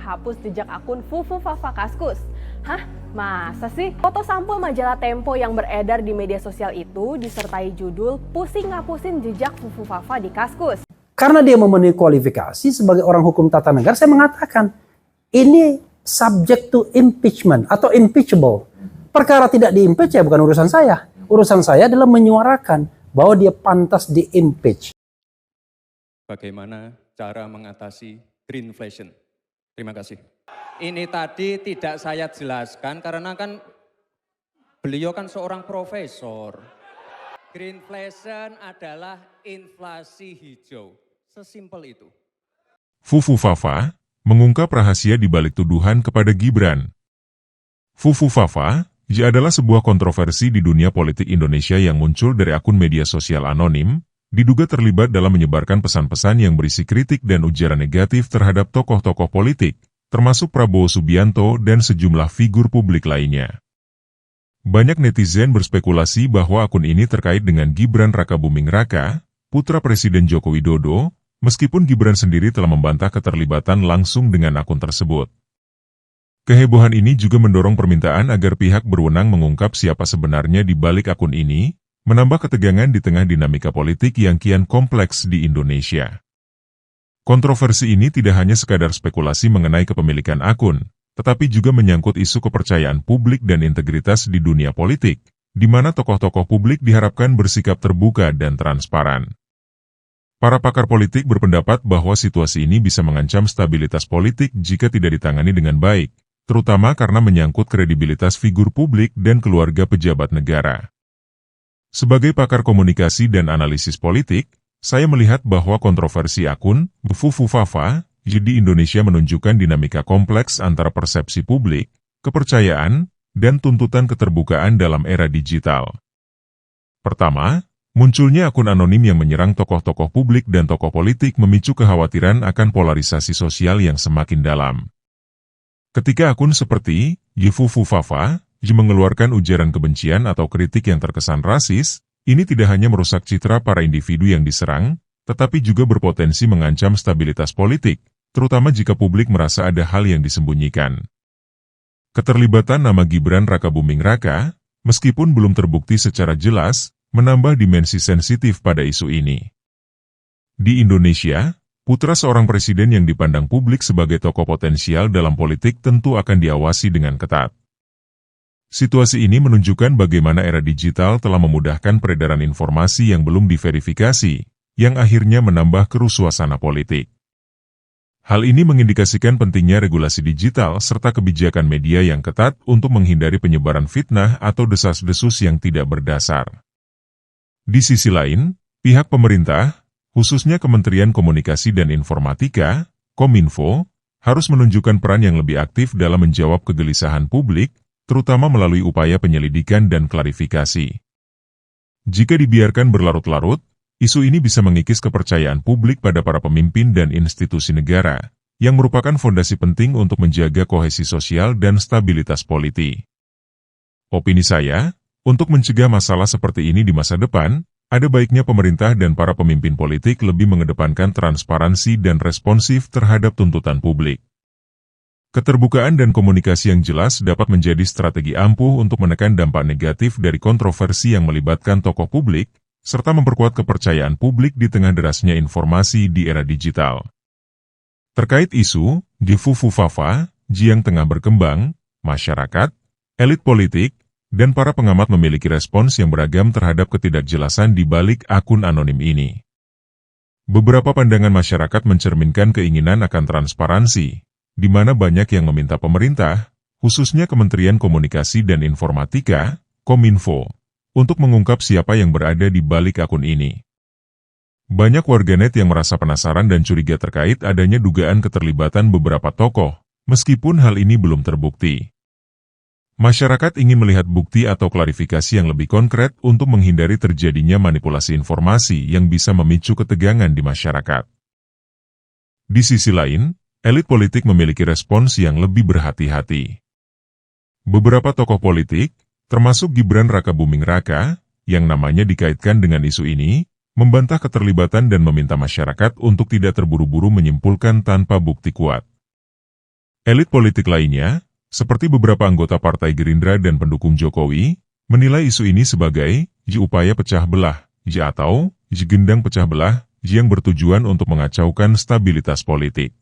menghapus jejak akun Fufu Fafa Kaskus. Hah? Masa sih? Foto sampul majalah Tempo yang beredar di media sosial itu disertai judul "Pusing ngapusin jejak Fufu Fafa di Kaskus". Karena dia memenuhi kualifikasi sebagai orang hukum tata negara, saya mengatakan ini subject to impeachment atau impeachable. Perkara tidak di-impeach ya bukan urusan saya. Urusan saya adalah menyuarakan bahwa dia pantas di-impeach. Bagaimana cara mengatasi greenflation? Terima kasih. Ini tadi tidak saya jelaskan karena kan beliau kan seorang profesor. Greenflation adalah inflasi hijau. Sesimpel itu. Fufu Fafa mengungkap rahasia di balik tuduhan kepada Gibran. Fufu Fafa adalah sebuah kontroversi di dunia politik Indonesia yang muncul dari akun media sosial anonim, diduga terlibat dalam menyebarkan pesan-pesan yang berisi kritik dan ujaran negatif terhadap tokoh-tokoh politik, termasuk Prabowo Subianto dan sejumlah figur publik lainnya. Banyak netizen berspekulasi bahwa akun ini terkait dengan Gibran Rakabuming Raka, putra Presiden Joko Widodo, meskipun Gibran sendiri telah membantah keterlibatan langsung dengan akun tersebut. Kehebohan ini juga mendorong permintaan agar pihak berwenang mengungkap siapa sebenarnya di balik akun ini, menambah ketegangan di tengah dinamika politik yang kian kompleks di Indonesia. Kontroversi ini tidak hanya sekadar spekulasi mengenai kepemilikan akun, tetapi juga menyangkut isu kepercayaan publik dan integritas di dunia politik, di mana tokoh-tokoh publik diharapkan bersikap terbuka dan transparan. Para pakar politik berpendapat bahwa situasi ini bisa mengancam stabilitas politik jika tidak ditangani dengan baik, terutama karena menyangkut kredibilitas figur publik dan keluarga pejabat negara. Sebagai pakar komunikasi dan analisis politik, saya melihat bahwa kontroversi akun Fufu Fafa di Indonesia menunjukkan dinamika kompleks antara persepsi publik, kepercayaan, dan tuntutan keterbukaan dalam era digital. Pertama, munculnya akun anonim yang menyerang tokoh-tokoh publik dan tokoh politik memicu kekhawatiran akan polarisasi sosial yang semakin dalam. Ketika akun seperti Fufu Fafa mengeluarkan ujaran kebencian atau kritik yang terkesan rasis, ini tidak hanya merusak citra para individu yang diserang, tetapi juga berpotensi mengancam stabilitas politik, terutama jika publik merasa ada hal yang disembunyikan. Keterlibatan nama Gibran Rakabuming Raka, meskipun belum terbukti secara jelas, menambah dimensi sensitif pada isu ini. Di Indonesia, putra seorang presiden yang dipandang publik sebagai tokoh potensial dalam politik tentu akan diawasi dengan ketat. Situasi ini menunjukkan bagaimana era digital telah memudahkan peredaran informasi yang belum diverifikasi, yang akhirnya menambah keruh suasana politik. Hal ini mengindikasikan pentingnya regulasi digital serta kebijakan media yang ketat untuk menghindari penyebaran fitnah atau desas-desus yang tidak berdasar. Di sisi lain, pihak pemerintah, khususnya Kementerian Komunikasi dan Informatika, Kominfo, harus menunjukkan peran yang lebih aktif dalam menjawab kegelisahan publik, terutama melalui upaya penyelidikan dan klarifikasi. Jika dibiarkan berlarut-larut, isu ini bisa mengikis kepercayaan publik pada para pemimpin dan institusi negara, yang merupakan fondasi penting untuk menjaga kohesi sosial dan stabilitas politik. Opini saya, untuk mencegah masalah seperti ini di masa depan, ada baiknya pemerintah dan para pemimpin politik lebih mengedepankan transparansi dan responsif terhadap tuntutan publik. Keterbukaan dan komunikasi yang jelas dapat menjadi strategi ampuh untuk menekan dampak negatif dari kontroversi yang melibatkan tokoh publik, serta memperkuat kepercayaan publik di tengah derasnya informasi di era digital. Terkait isu Fufu Fafa yang tengah berkembang, masyarakat, elit politik, dan para pengamat memiliki respons yang beragam terhadap ketidakjelasan di balik akun anonim ini. Beberapa pandangan masyarakat mencerminkan keinginan akan transparansi, di mana banyak yang meminta pemerintah, khususnya Kementerian Komunikasi dan Informatika, Kominfo, untuk mengungkap siapa yang berada di balik akun ini. Banyak warganet yang merasa penasaran dan curiga terkait adanya dugaan keterlibatan beberapa tokoh, meskipun hal ini belum terbukti. Masyarakat ingin melihat bukti atau klarifikasi yang lebih konkret untuk menghindari terjadinya manipulasi informasi yang bisa memicu ketegangan di masyarakat. Di sisi lain, elit politik memiliki respons yang lebih berhati-hati. Beberapa tokoh politik, termasuk Gibran Rakabuming Raka, yang namanya dikaitkan dengan isu ini, membantah keterlibatan dan meminta masyarakat untuk tidak terburu-buru menyimpulkan tanpa bukti kuat. Elit politik lainnya, seperti beberapa anggota Partai Gerindra dan pendukung Jokowi, menilai isu ini sebagai upaya pecah belah, atau gendang pecah belah yang bertujuan untuk mengacaukan stabilitas politik.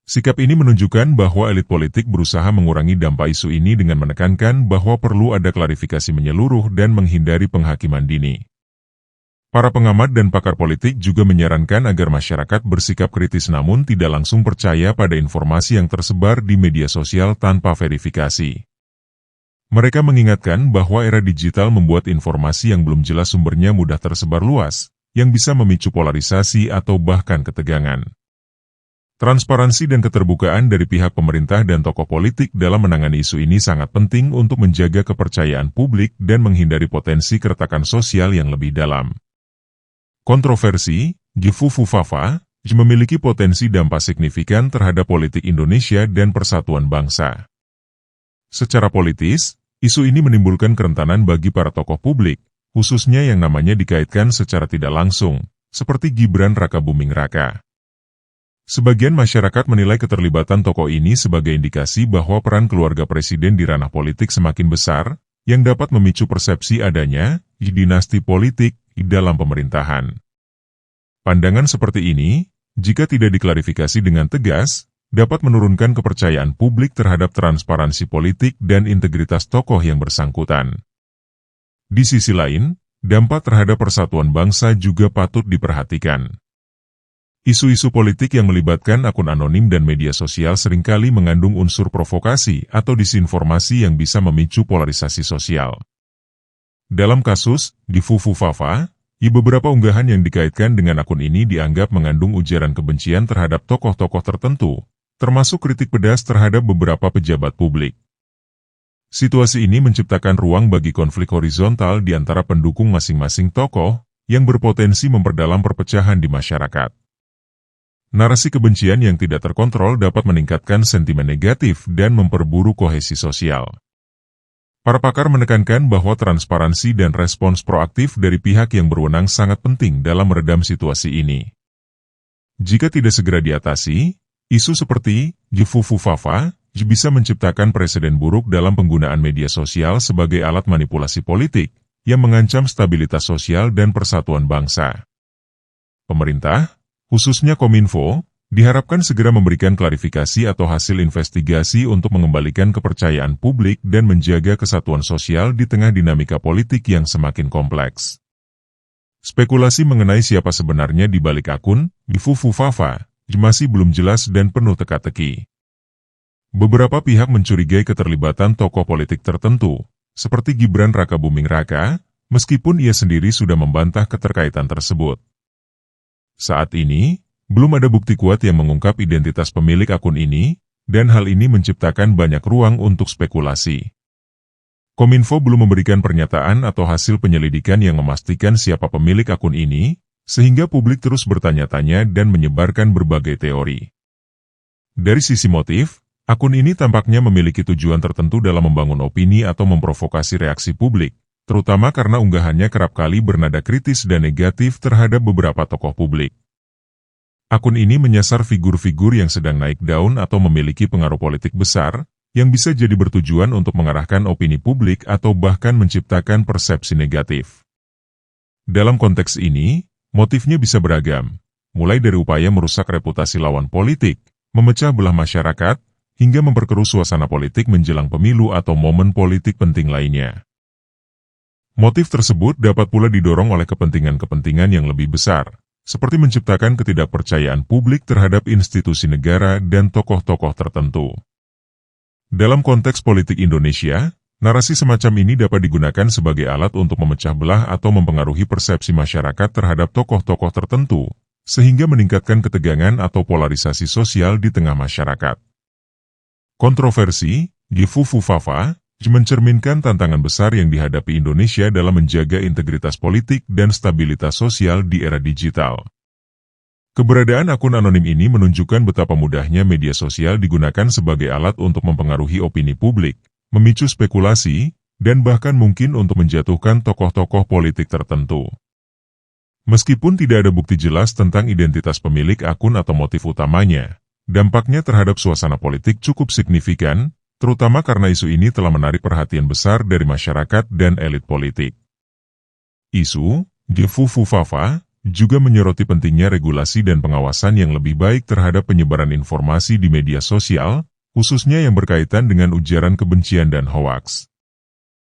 Sikap ini menunjukkan bahwa elit politik berusaha mengurangi dampak isu ini dengan menekankan bahwa perlu ada klarifikasi menyeluruh dan menghindari penghakiman dini. Para pengamat dan pakar politik juga menyarankan agar masyarakat bersikap kritis namun tidak langsung percaya pada informasi yang tersebar di media sosial tanpa verifikasi. Mereka mengingatkan bahwa era digital membuat informasi yang belum jelas sumbernya mudah tersebar luas, yang bisa memicu polarisasi atau bahkan ketegangan. Transparansi dan keterbukaan dari pihak pemerintah dan tokoh politik dalam menangani isu ini sangat penting untuk menjaga kepercayaan publik dan menghindari potensi keretakan sosial yang lebih dalam. Kontroversi, Fufufafa, memiliki potensi dampak signifikan terhadap politik Indonesia dan persatuan bangsa. Secara politis, isu ini menimbulkan kerentanan bagi para tokoh publik, khususnya yang namanya dikaitkan secara tidak langsung, seperti Gibran Rakabuming Raka. Sebagian masyarakat menilai keterlibatan tokoh ini sebagai indikasi bahwa peran keluarga presiden di ranah politik semakin besar, yang dapat memicu persepsi adanya dinasti politik dalam pemerintahan. Pandangan seperti ini, jika tidak diklarifikasi dengan tegas, dapat menurunkan kepercayaan publik terhadap transparansi politik dan integritas tokoh yang bersangkutan. Di sisi lain, dampak terhadap persatuan bangsa juga patut diperhatikan. Isu-isu politik yang melibatkan akun anonim dan media sosial seringkali mengandung unsur provokasi atau disinformasi yang bisa memicu polarisasi sosial. Dalam kasus di Fufufafa, beberapa unggahan yang dikaitkan dengan akun ini dianggap mengandung ujaran kebencian terhadap tokoh-tokoh tertentu, termasuk kritik pedas terhadap beberapa pejabat publik. Situasi ini menciptakan ruang bagi konflik horizontal di antara pendukung masing-masing tokoh yang berpotensi memperdalam perpecahan di masyarakat. Narasi kebencian yang tidak terkontrol dapat meningkatkan sentimen negatif dan memperburuk kohesi sosial. Para pakar menekankan bahwa transparansi dan respons proaktif dari pihak yang berwenang sangat penting dalam meredam situasi ini. Jika tidak segera diatasi, isu seperti Fufufafa bisa menciptakan presiden buruk dalam penggunaan media sosial sebagai alat manipulasi politik yang mengancam stabilitas sosial dan persatuan bangsa. Pemerintah, khususnya Kominfo, diharapkan segera memberikan klarifikasi atau hasil investigasi untuk mengembalikan kepercayaan publik dan menjaga kesatuan sosial di tengah dinamika politik yang semakin kompleks. Spekulasi mengenai siapa sebenarnya di balik akun Fufufafa masih belum jelas dan penuh teka-teki. Beberapa pihak mencurigai keterlibatan tokoh politik tertentu, seperti Gibran Rakabuming Raka, meskipun ia sendiri sudah membantah keterkaitan tersebut. Saat ini, belum ada bukti kuat yang mengungkap identitas pemilik akun ini, dan hal ini menciptakan banyak ruang untuk spekulasi. Kominfo belum memberikan pernyataan atau hasil penyelidikan yang memastikan siapa pemilik akun ini, sehingga publik terus bertanya-tanya dan menyebarkan berbagai teori. Dari sisi motif, akun ini tampaknya memiliki tujuan tertentu dalam membangun opini atau memprovokasi reaksi publik, terutama karena unggahannya kerap kali bernada kritis dan negatif terhadap beberapa tokoh publik. Akun ini menyasar figur-figur yang sedang naik daun atau memiliki pengaruh politik besar, yang bisa jadi bertujuan untuk mengarahkan opini publik atau bahkan menciptakan persepsi negatif. Dalam konteks ini, motifnya bisa beragam, mulai dari upaya merusak reputasi lawan politik, memecah belah masyarakat, hingga memperkeruh suasana politik menjelang pemilu atau momen politik penting lainnya. Motif tersebut dapat pula didorong oleh kepentingan-kepentingan yang lebih besar, seperti menciptakan ketidakpercayaan publik terhadap institusi negara dan tokoh-tokoh tertentu. Dalam konteks politik Indonesia, narasi semacam ini dapat digunakan sebagai alat untuk memecah belah atau mempengaruhi persepsi masyarakat terhadap tokoh-tokoh tertentu, sehingga meningkatkan ketegangan atau polarisasi sosial di tengah masyarakat. Kontroversi, Fufufafa, mencerminkan tantangan besar yang dihadapi Indonesia dalam menjaga integritas politik dan stabilitas sosial di era digital. Keberadaan akun anonim ini menunjukkan betapa mudahnya media sosial digunakan sebagai alat untuk mempengaruhi opini publik, memicu spekulasi, dan bahkan mungkin untuk menjatuhkan tokoh-tokoh politik tertentu. Meskipun tidak ada bukti jelas tentang identitas pemilik akun atau motif utamanya, dampaknya terhadap suasana politik cukup signifikan, terutama karena isu ini telah menarik perhatian besar dari masyarakat dan elit politik. Isu Fufufafa juga menyoroti pentingnya regulasi dan pengawasan yang lebih baik terhadap penyebaran informasi di media sosial, khususnya yang berkaitan dengan ujaran kebencian dan hoaks.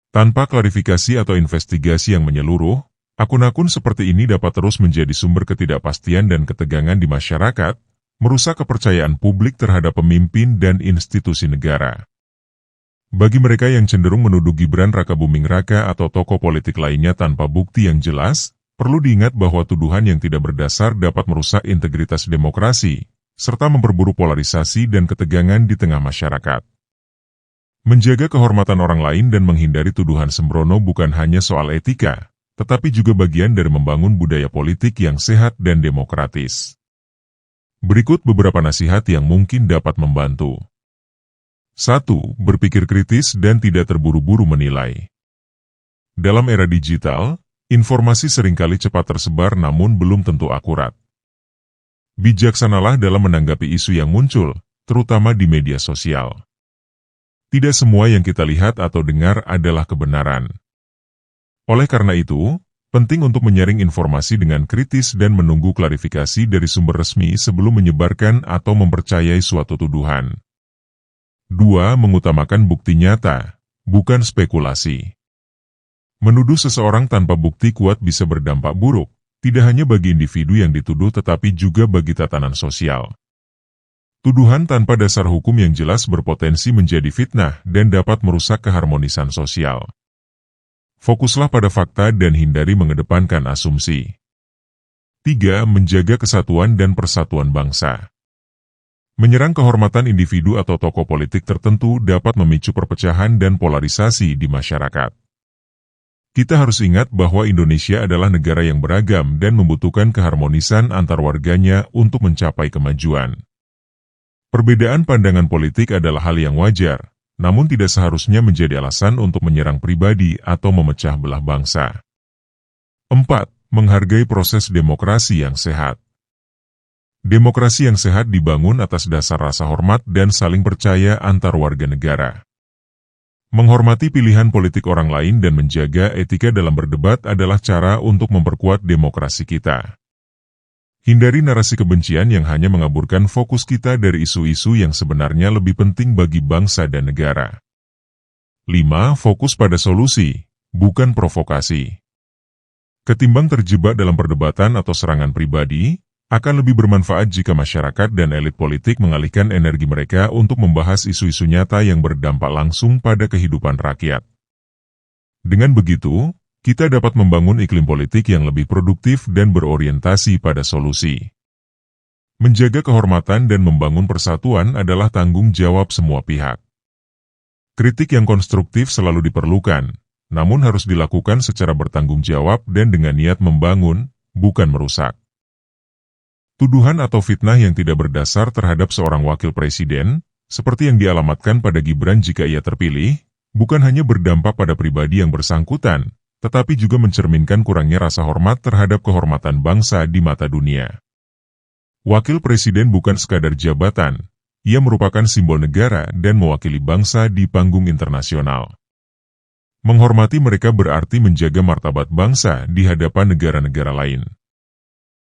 Tanpa klarifikasi atau investigasi yang menyeluruh, akun-akun seperti ini dapat terus menjadi sumber ketidakpastian dan ketegangan di masyarakat, merusak kepercayaan publik terhadap pemimpin dan institusi negara. Bagi mereka yang cenderung menuduh Gibran Rakabuming Raka atau tokoh politik lainnya tanpa bukti yang jelas, perlu diingat bahwa tuduhan yang tidak berdasar dapat merusak integritas demokrasi, serta memperburuk polarisasi dan ketegangan di tengah masyarakat. Menjaga kehormatan orang lain dan menghindari tuduhan sembrono bukan hanya soal etika, tetapi juga bagian dari membangun budaya politik yang sehat dan demokratis. Berikut beberapa nasihat yang mungkin dapat membantu. 1. Berpikir kritis dan tidak terburu-buru menilai. Dalam era digital, informasi seringkali cepat tersebar namun belum tentu akurat. Bijaksanalah dalam menanggapi isu yang muncul, terutama di media sosial. Tidak semua yang kita lihat atau dengar adalah kebenaran. Oleh karena itu, penting untuk menyaring informasi dengan kritis dan menunggu klarifikasi dari sumber resmi sebelum menyebarkan atau mempercayai suatu tuduhan. 2. Mengutamakan bukti nyata, bukan spekulasi. Menuduh seseorang tanpa bukti kuat bisa berdampak buruk, tidak hanya bagi individu yang dituduh tetapi juga bagi tatanan sosial. Tuduhan tanpa dasar hukum yang jelas berpotensi menjadi fitnah dan dapat merusak keharmonisan sosial. Fokuslah pada fakta dan hindari mengedepankan asumsi. 3. Menjaga kesatuan dan persatuan bangsa. Menyerang kehormatan individu atau tokoh politik tertentu dapat memicu perpecahan dan polarisasi di masyarakat. Kita harus ingat bahwa Indonesia adalah negara yang beragam dan membutuhkan keharmonisan antar warganya untuk mencapai kemajuan. Perbedaan pandangan politik adalah hal yang wajar, namun tidak seharusnya menjadi alasan untuk menyerang pribadi atau memecah belah bangsa. 4. Menghargai proses demokrasi yang sehat. Demokrasi yang sehat dibangun atas dasar rasa hormat dan saling percaya antar warga negara. Menghormati pilihan politik orang lain dan menjaga etika dalam berdebat adalah cara untuk memperkuat demokrasi kita. Hindari narasi kebencian yang hanya mengaburkan fokus kita dari isu-isu yang sebenarnya lebih penting bagi bangsa dan negara. 5. Fokus pada solusi, bukan provokasi. Ketimbang terjebak dalam perdebatan atau serangan pribadi, akan lebih bermanfaat jika masyarakat dan elit politik mengalihkan energi mereka untuk membahas isu-isu nyata yang berdampak langsung pada kehidupan rakyat. Dengan begitu, kita dapat membangun iklim politik yang lebih produktif dan berorientasi pada solusi. Menjaga kehormatan dan membangun persatuan adalah tanggung jawab semua pihak. Kritik yang konstruktif selalu diperlukan, namun harus dilakukan secara bertanggung jawab dan dengan niat membangun, bukan merusak. Tuduhan atau fitnah yang tidak berdasar terhadap seorang wakil presiden, seperti yang dialamatkan pada Gibran jika ia terpilih, bukan hanya berdampak pada pribadi yang bersangkutan, tetapi juga mencerminkan kurangnya rasa hormat terhadap kehormatan bangsa di mata dunia. Wakil presiden bukan sekadar jabatan, ia merupakan simbol negara dan mewakili bangsa di panggung internasional. Menghormati mereka berarti menjaga martabat bangsa di hadapan negara-negara lain.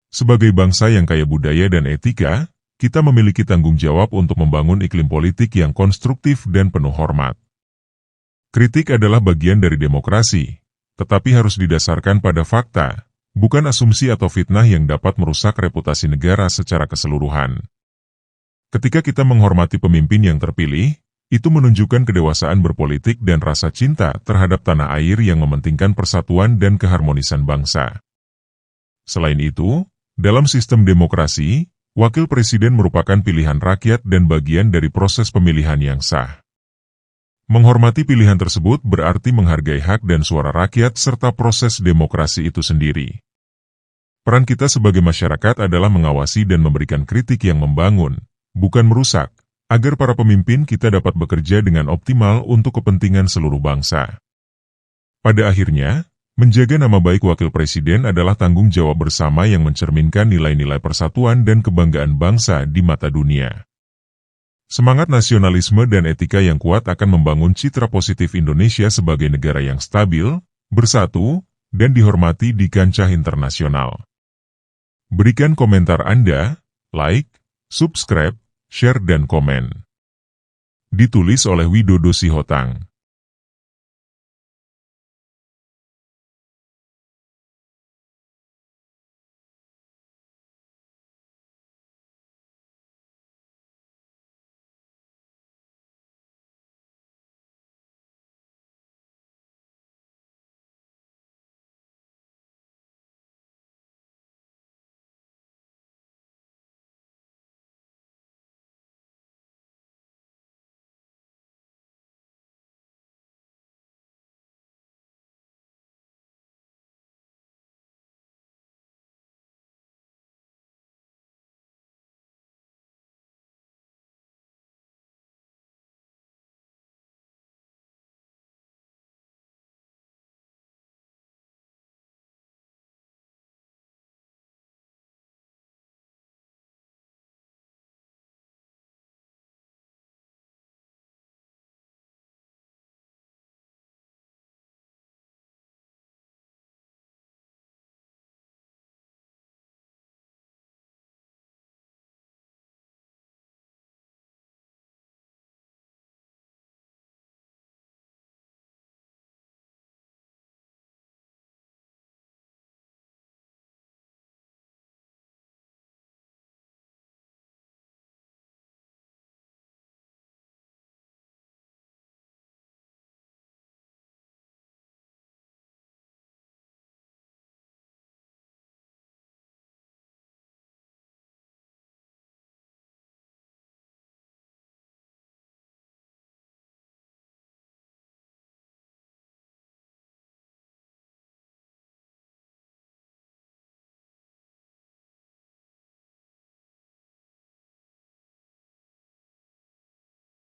Sebagai bangsa yang kaya budaya dan etika, kita memiliki tanggung jawab untuk membangun iklim politik yang konstruktif dan penuh hormat. Kritik adalah bagian dari demokrasi, tetapi harus didasarkan pada fakta, bukan asumsi atau fitnah yang dapat merusak reputasi negara secara keseluruhan. Ketika kita menghormati pemimpin yang terpilih, itu menunjukkan kedewasaan berpolitik dan rasa cinta terhadap tanah air yang mementingkan persatuan dan keharmonisan bangsa. Selain itu, dalam sistem demokrasi, wakil presiden merupakan pilihan rakyat dan bagian dari proses pemilihan yang sah. Menghormati pilihan tersebut berarti menghargai hak dan suara rakyat serta proses demokrasi itu sendiri. Peran kita sebagai masyarakat adalah mengawasi dan memberikan kritik yang membangun, bukan merusak, agar para pemimpin kita dapat bekerja dengan optimal untuk kepentingan seluruh bangsa. Pada akhirnya, menjaga nama baik wakil presiden adalah tanggung jawab bersama yang mencerminkan nilai-nilai persatuan dan kebanggaan bangsa di mata dunia. Semangat nasionalisme dan etika yang kuat akan membangun citra positif Indonesia sebagai negara yang stabil, bersatu, dan dihormati di kancah internasional. Berikan komentar Anda, like, subscribe, share dan komen. Ditulis oleh Widodo Sihotang.